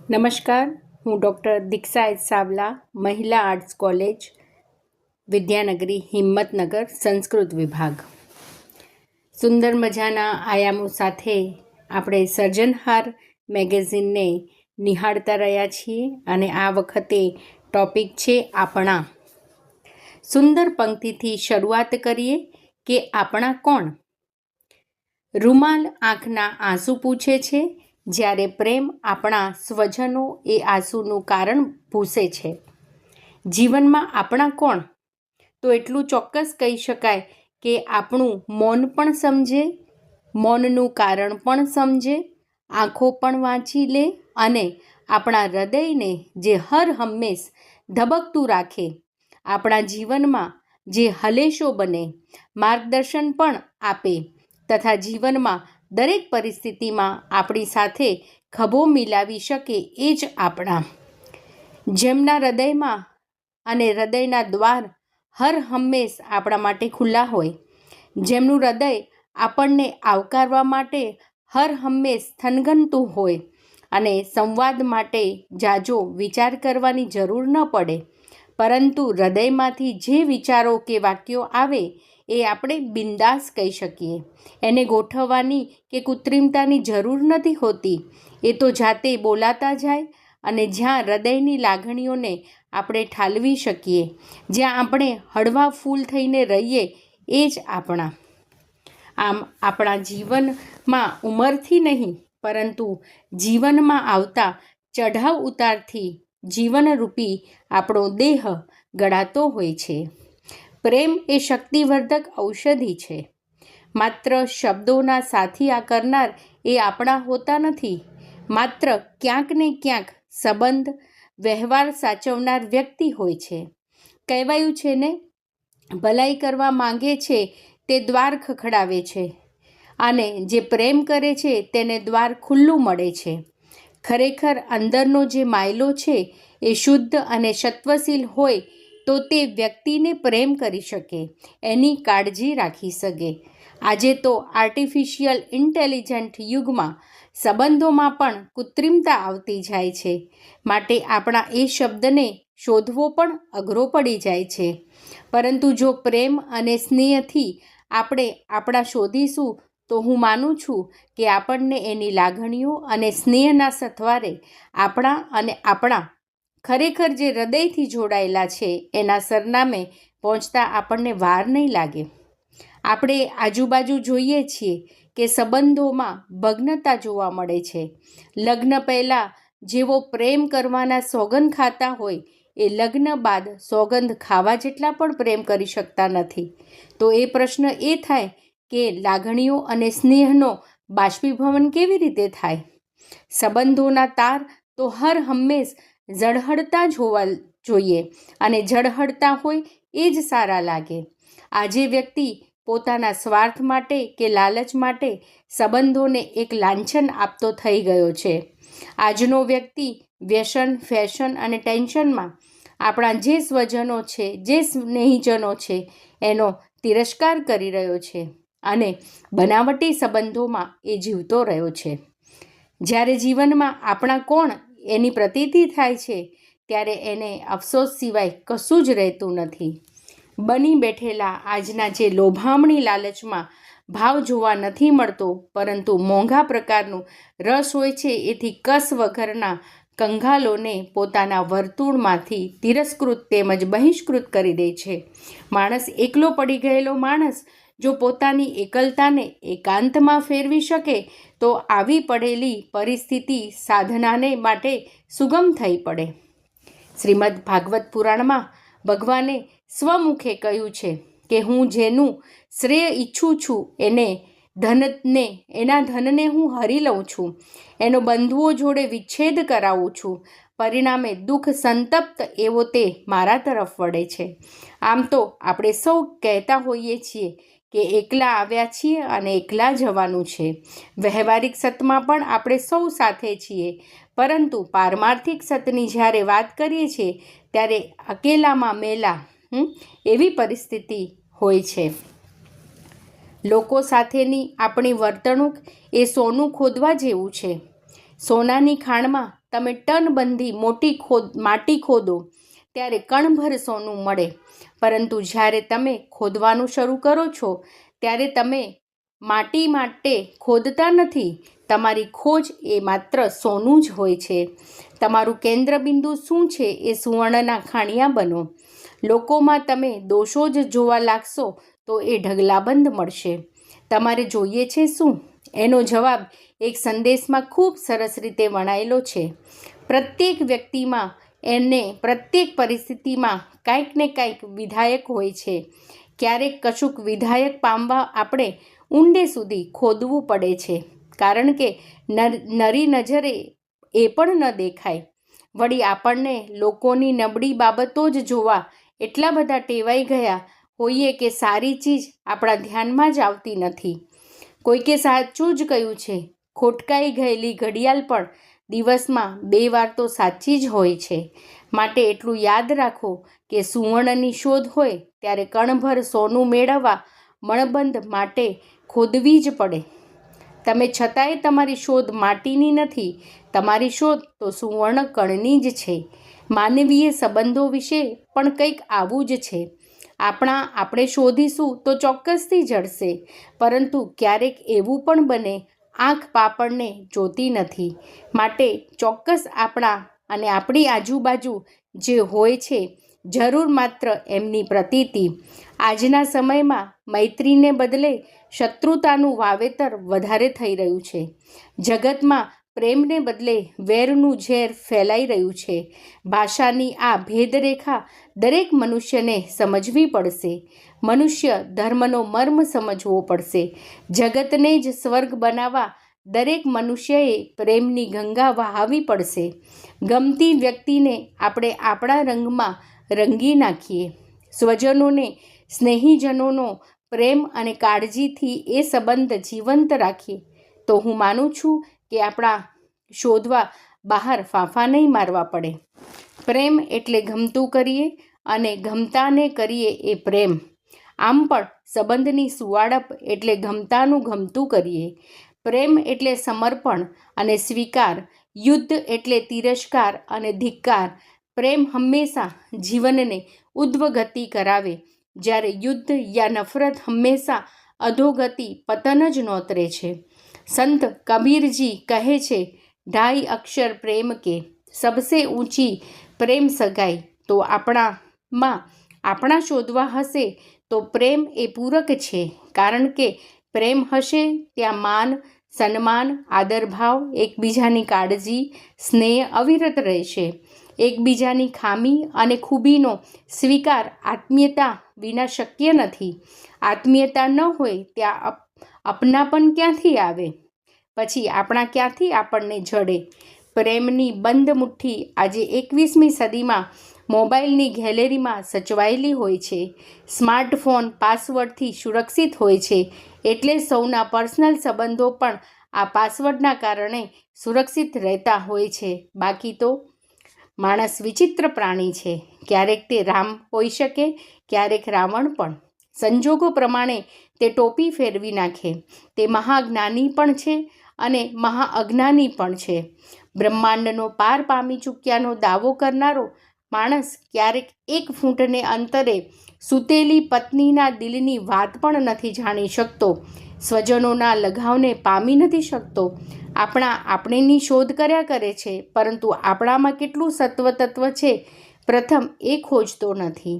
નમસ્કાર, હું ડૉક્ટર દીક્ષા એચ સાવલા, મહિલા આર્ટ્સ કોલેજ, વિદ્યાનગરી, હિંમતનગર, સંસ્કૃત વિભાગ. સુંદર મજાના આયામો સાથે આપણે સર્જનહાર મેગેઝિનને નિહાળતા રહ્યા છીએ અને આ વખતે ટૉપિક છે આપણા. સુંદર પંક્તિથી શરૂઆત કરીએ કે આપણા કોણ? રૂમાલ આંખના આંસુ પૂછે છે, જ્યારે પ્રેમ આપણા સ્વજનો એ આંસુનું કારણ ભૂસે છે. જીવનમાં આપણા કોણ? તો એટલું ચોક્કસ કહી શકાય કે આપણું મૌન પણ સમજે, મૌનનું કારણ પણ સમજે, આંખો પણ વાંચી લે અને આપણા હૃદયને જે હર હંમેશ ધબકતું રાખે, આપણા જીવનમાં જે હલેશો બને, માર્ગદર્શન પણ આપે તથા જીવનમાં દરેક પરિસ્થિતિમાં આપણી સાથે ખભો મિલાવી શકે એ જ આપણા. જેમના હૃદયમાં અને હૃદયના દ્વાર હર હંમેશ આપણા માટે ખુલ્લા હોય, જેમનું હૃદય આપણને આવકારવા માટે હર હંમેશ થનગનતું હોય અને સંવાદ માટે જાજો વિચાર કરવાની જરૂર ન પડે, પરંતુ હૃદયમાંથી જે વિચારો કે વાક્યો આવે એ આપણે બિંદાસ કહી શકીએ. એને ગોઠવવાની કે કૃત્રિમતાની જરૂર નથી હોતી. એ તો જાતે બોલાતા જાય અને જ્યાં હૃદયની લાગણીઓને આપણે ઠાલવી શકીએ, જ્યાં આપણે હળવા ફૂલ થઈને રહીએ, એ જ આપણા. આમ આપણા જીવનમાં ઉંમરથી નહીં, પરંતુ જીવનમાં આવતા ચઢાવ ઉતારથી જીવનરૂપી આપણો દેહ ગળાતો હોય છે. પ્રેમ એ શક્તિવર્ધક ઔષધિ છે. માત્ર શબ્દોના સાથી આ કરનાર એ આપણા હોતા નથી. માત્ર ક્યાંક ને ક્યાંક સંબંધ વ્યવહાર સાચવનાર વ્યક્તિ હોય છે. કહેવાયું છે ને, ભલાઈ કરવા માંગે છે તે દ્વાર ખખડાવે છે અને જે પ્રેમ કરે છે તેને દ્વાર ખુલ્લું મળે છે. ખરેખર અંદરનો જે માયલો છે એ શુદ્ધ અને સત્વશીલ હોય તો તે વ્યક્તિને પ્રેમ કરી શકે, એની કાળજી રાખી શકે. આજે તો આર્ટિફિશિયલ ઇન્ટેલિજન્ટ યુગમાં સંબંધોમાં પણ કૃત્રિમતા આવતી જાય છે, માટે આપણા એ શબ્દને શોધવો પણ અઘરો પડી જાય છે. પરંતુ જો પ્રેમ અને સ્નેહથી આપણે આપણા શોધીશું તો હું માનું છું કે આપણને એની લાગણીઓ અને સ્નેહના સથવારે આપણા ખરેખર જે હૃદયથી જોડાયેલા છે એના સરનામે પહોંચતા આપણને વાર નહીં લાગે. આપણે આજુબાજુ જોઈએ છીએ કે સંબંધોમાં ભગ્નતા જોવા મળે છે. લગ્ન પહેલાં જેવો પ્રેમ કરવાના સોગંદ ખાતા હોય એ લગ્ન બાદ સોગંદ ખાવા જેટલા પણ પ્રેમ કરી શકતા નથી. તો એ પ્રશ્ન એ થાય કે લાગણીઓ અને સ્નેહનો બાષ્પીભવન કેવી રીતે થાય? સંબંધોના તાર તો હર હંમેશ ઝળહળતા જ હોવા જોઈએ અને ઝળહળતા હોય એ જ સારા લાગે. આજે વ્યક્તિ પોતાના સ્વાર્થ માટે કે લાલચ માટે સંબંધોને એક લાંછન આપતો થઈ ગયો છે. આજનો વ્યક્તિ વ્યસન, ફેશન અને ટેન્શનમાં આપણા જે સ્વજનો છે, જે સ્નેહીજનો છે એનો તિરસ્કાર કરી રહ્યો છે અને બનાવટી સંબંધોમાં એ જીવતો રહ્યો છે. જ્યારે જીવનમાં આપણા કોણ એની પ્રતીતિ થાય છે ત્યારે એને અફસોસ સિવાય કશું જ રહેતું નથી. બની બેઠેલા આજના જે લોભામણી લાલચમાં ભાવ જોવા નથી મળતો, પરંતુ મોંઘા પ્રકારનું રસ હોય છે, એથી કસ વગરના કંગાલોને પોતાના વર્તુળમાંથી તિરસ્કૃત તેમજ બહિષ્કૃત કરી દે છે. માણસ એકલો પડી ગયેલો માણસ જો પોતાની એકલતાને એકાંતમાં ફેરવી શકે તો આવી પડેલી પરિસ્થિતિ સાધનાને માટે સુગમ થઈ પડે. શ્રીમદ ભાગવત પુરાણમાં ભગવાને સ્વમુખે કહ્યું છે કે હું જેનું શ્રેય ઈચ્છું છું એના ધનને હું હરી લઉં છું, એનો બંધુઓ જોડે વિચ્છેદ કરાવું છું, પરિણામે દુઃખ સંતપ્ત એવો તે મારા તરફ વળે છે. આમ તો આપણે સૌ કહેતા હોઈએ છીએ કે એકલા આવ્યા છીએ અને એકલા જવાનું છે. વ્યવહારિક સતમાં પણ આપણે સૌ સાથે છીએ, પરંતુ પારમાર્થિક સતની જ્યારે વાત કરીએ છીએ ત્યારે અકેલામાં મેલા એવી પરિસ્થિતિ હોય છે. લોકો સાથેની આપણી વર્તણૂક એ સોનું ખોદવા જેવું છે. સોનાની ખાણમાં તમે ટનબંધી માટી ખોદો ત્યારે કણભર સોનું મળે, પરંતુ જ્યારે તમે ખોદવાનું શરૂ કરો છો ત્યારે તમે માટી માટે ખોદતા નથી. તમારી ખોજ એ માત્ર સોનું જ હોય છે. તમારું કેન્દ્રબિંદુ શું છે એ સુવર્ણના ખાણિયા બનો. લોકોમાં તમે દોષો જ જોવા લાગશો તો એ ઢગલાબંધ મળશે. તમારે જોઈએ છે શું? એનો જવાબ એક સંદેશમાં ખૂબ સરસ રીતે વણાયેલો છે. પ્રત્યેક વ્યક્તિમાં એને પ્રત્યેક પરિસ્થિતિમાં કાંઈક ને કાંઈક વિધાયક હોય છે. ક્યારેક કશુંક વિધાયક પામવા આપણે ઊંડે સુધી ખોદવું પડે છે, કારણ કે નરી નજરે એ પણ ન દેખાય. વળી આપણને લોકોની નબળી બાબતો જ જોવા એટલા બધા ટેવાઈ ગયા હોઈએ કે સારી ચીજ આપણા ધ્યાનમાં જ આવતી નથી. કોઈકે સાચું જ કહ્યું છે, ખોટકાઈ ગયેલી ઘડિયાળ પણ દિવસમાં 2 વાર તો સાચી જ હોય છે. માટે એટલું યાદ રાખો કે સુવર્ણની શોધ હોય ત્યારે કણભર સોનું મેળવવા મણબંધ માટે ખોદવી જ પડે. તમે છતાંય તમારી શોધ માટીની નથી, તમારી શોધ તો સુવર્ણ કણની જ છે. માનવીય સંબંધો વિશે પણ કંઈક આવું જ છે. આપણે શોધીશું તો ચોક્કસથી જડશે, પરંતુ ક્યારેક એવું પણ બને આંખ પાપડને જોતી નથી. માટે ચોક્કસ આપણા અને આપણી આજુબાજુ જે હોય છે જરૂર માત્ર એમની પ્રતીતિ. આજના સમયમાં મૈત્રીને બદલે શત્રુતાનું વાવેતર વધારે થઈ રહ્યું છે. જગતમાં પ્રેમને બદલે વેરનું ઝેર ફેલાઈ રહ્યું છે. ભાષાની આ ભેદરેખા દરેક મનુષ્યને સમજવી પડશે. મનુષ્ય ધર્મનો મર્મ સમજવો પડશે. જગતને જ સ્વર્ગ બનાવવા દરેક મનુષ્યએ પ્રેમની ગંગા વહાવી પડશે. ગમતી વ્યક્તિને આપણે આપણા રંગમાં રંગી નાખીએ. સ્વજનોને, સ્નેહીજનોનો પ્રેમ અને કાળજીથી એ સંબંધ જીવંત રાખીએ. તો હું માનું છું કે આપણા શોધવા બહાર ફાંફા નહીં મારવા પડે. પ્રેમ એટલે ગમતું કરીએ અને ગમતાને કરીએ એ પ્રેમ. આમ પણ સંબંધની સુવાડપ એટલે ગમતાનું ગમતું કરીએ. પ્રેમ એટલે સમર્પણ અને સ્વીકાર. યુદ્ધ એટલે તિરસ્કાર અને ધિક્કાર. પ્રેમ હંમેશા જીવનને ઉદ્ધવગતિ કરાવે, જ્યારે યુદ્ધ યા નફરત હંમેશા અધોગતિ પતન જ નોતરે છે. સંત કબીરજી કહે છે, 2.5 અક્ષર પ્રેમ કે, સબસે ઊંચી પ્રેમ સગાઈ. તો આપણા શોધવા હશે તો પ્રેમ એ પૂરક છે, કારણ કે પ્રેમ હશે ત્યાં માન, સન્માન, આદરભાવ, એકબીજાની કાળજી, સ્નેહ અવિરત રહેશે. એકબીજાની ખામી અને ખૂબીનો સ્વીકાર આત્મીયતા વિના શક્ય નથી. આત્મીયતા ન હોય ત્યાં અપનાપન ક્યાંથી આવે? પછી આપણા ક્યાંથી આપણને જડે? પ્રેમની બંધ મુઠ્ઠી આજે 21મી સદીમાં મોબાઈલની ગેલેરીમાં સચવાયેલી હોય છે. સ્માર્ટફોન પાસવર્ડથી સુરક્ષિત હોય છે, એટલે સૌના પર્સનલ સંબંધો પણ આ પાસવર્ડના કારણે સુરક્ષિત રહેતા હોય છે. બાકી તો માણસ વિચિત્ર પ્રાણી છે. ક્યારેક તે રામ હોઈ શકે, ક્યારેક રાવણ પણ. સંજોગો પ્રમાણે તે ટોપી ફેરવી નાખે. તે મહાજ્ઞાની પણ છે અને મહાઅજ્ઞાની પણ છે. બ્રહ્માંડનો પાર પામી ચૂક્યાનો દાવો કરનારો માણસ ક્યારેક 1 ફૂટને અંતરે સૂતેલી પત્નીના દિલની વાત પણ નથી જાણી શકતો. સ્વજનોના લગાવને પામી નથી શકતો. આપણેની શોધ કર્યા કરે છે, પરંતુ આપણામાં કેટલું સત્વતત્વ છે પ્રથમ એ ખોજતો નથી.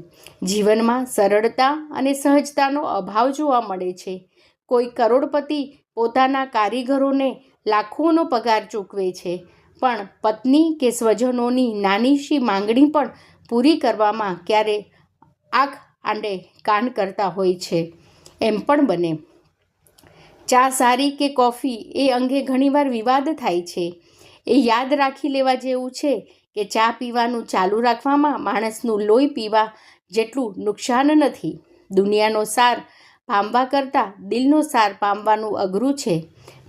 જીવનમાં સરળતા અને સહજતાનો અભાવ જોવા મળે છે. કોઈ કરોડપતિ પોતાના કારીગરોને લાખોનો પગાર ચૂકવે છે, પણ પત્ની કે સ્વજનોની નાનીશી માંગણી પણ પૂરી કરવામાં ક્યારે આંખ આંડે કાન કરતા હોય છે. એમ પણ બને. ચા સારી કે કોફી એ અંગે ઘણીવાર વિવાદ થાય છે. એ યાદ રાખી લેવા જેવું છે કે ચા પીવાનું ચાલુ રાખવામાં માણસનું લોહી પીવા જેટલું નુકસાન નથી. દુનિયાનો સાર પામવા કરતાં દિલનો સાર પામવાનું અઘરું છે,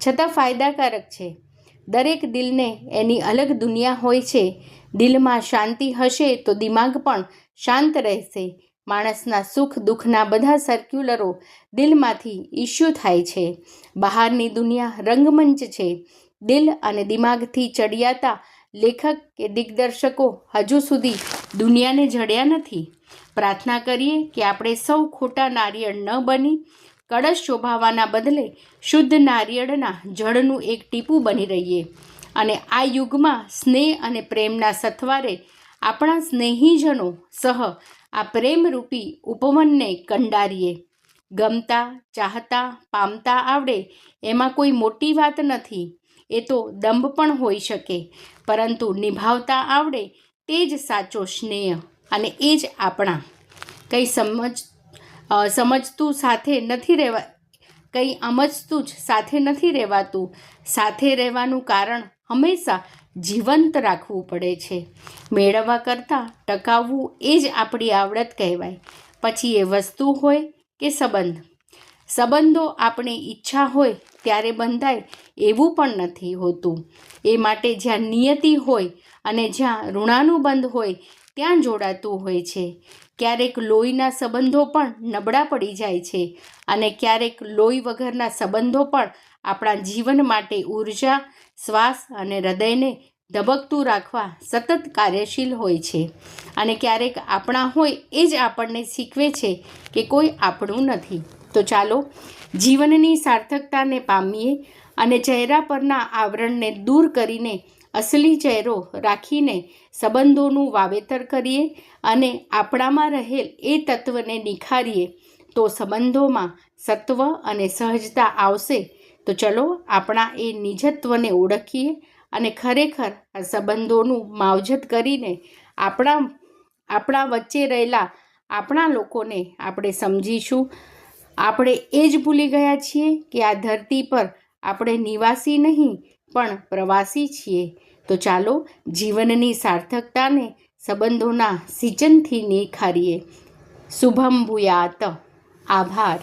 છતાં ફાયદાકારક છે. દરેક દિલને એની અલગ દુનિયા હોય છે. દિલમાં શાંતિ હશે તો દિમાગ પણ શાંત રહેશે. માણસના સુખ દુઃખના બધા સર્ક્યુલરો દિલમાંથી ઇસ્યુ થાય છે. બહારની દુનિયા રંગમંચ છે, દિલ અને દિમાગથી ચડિયાતા લેખક કે દિગ્દર્શકો હજુ સુધી દુનિયાને જડ્યા નથી. પ્રાર્થના કરીએ કે આપણે સૌ ખોટા નારિયેળ ન બની કળશ શોભાવવાના બદલે શુદ્ધ નારિયેળના જળનું એક ટીપું બની રહીએ અને આ યુગમાં સ્નેહ અને પ્રેમના સથવારે આપણા સ્નેહીજનો સહ આ પ્રેમરૂપી ઉપવનને કંડારીએ. ગમતા, ચાહતા, પામતા આવડે એમાં કોઈ મોટી વાત નથી. એ તો દંભ પણ હોઈ શકે, પરંતુ નિભાવતા આવડે તે જ સાચો સ્નેહ અને એ જ આપણા. કંઈ સમજતું સાથે નથી રહેવા કંઈ સમજતું જ સાથે નથી રહેવાતું. સાથે રહેવાનું કારણ હંમેશા જીવંત રાખવું પડે છે. મેળવવા કરતાં ટકાવવું એ જ આપણી આવડત કહેવાય. પછી એ વસ્તુ હોય કે સંબંધ. સંબંધો આપણી ઈચ્છા હોય ત્યારે બંધાય એવું પણ નથી હોતું. એ માટે જ્યાં નિયતિ હોય અને જ્યાં ઋણાનુબંધ હોય ત્યાં જોડાતું હોય છે. ક્યારેક લોહીના સંબંધો પણ નબળા પડી જાય છે અને ક્યારેક લોહી વગરના સંબંધો પણ આપણા જીવન માટે ઊર્જા, શ્વાસ અને હૃદયને ધબકતું રાખવા સતત કાર્યશીલ હોય છે. અને ક્યારેક આપણા હોય એ જ આપણને શીખવે છે કે કોઈ આપણું નથી. તો ચાલો જીવનની સાર્થકતાને પામીએ અને ચહેરા પરના આવરણને દૂર કરીને અસલી ચહેરો રાખીને સંબંધોનું વાવેતર કરીએ અને આપણામાં રહેલ એ તત્વને નિખારીએ તો સંબંધોમાં સત્વ અને સહજતા આવશે. તો ચલો આપણા એ નિજત્વને ઓળખીએ અને ખરેખર આ સંબંધોનું માવજત કરીને આપણા વચ્ચે રહેલા આપણા લોકોને આપણે સમજીશું. આપણે એ જ ભૂલી ગયા છીએ કે આ ધરતી પર આપણે નિવાસી નહીં પણ પ્રવાસી છીએ. તો ચાલો જીવનની સાર્થકતાને સંબંધોના સિંચનથી નિખારીએ. શુભમ ભૂયાત. આભાર.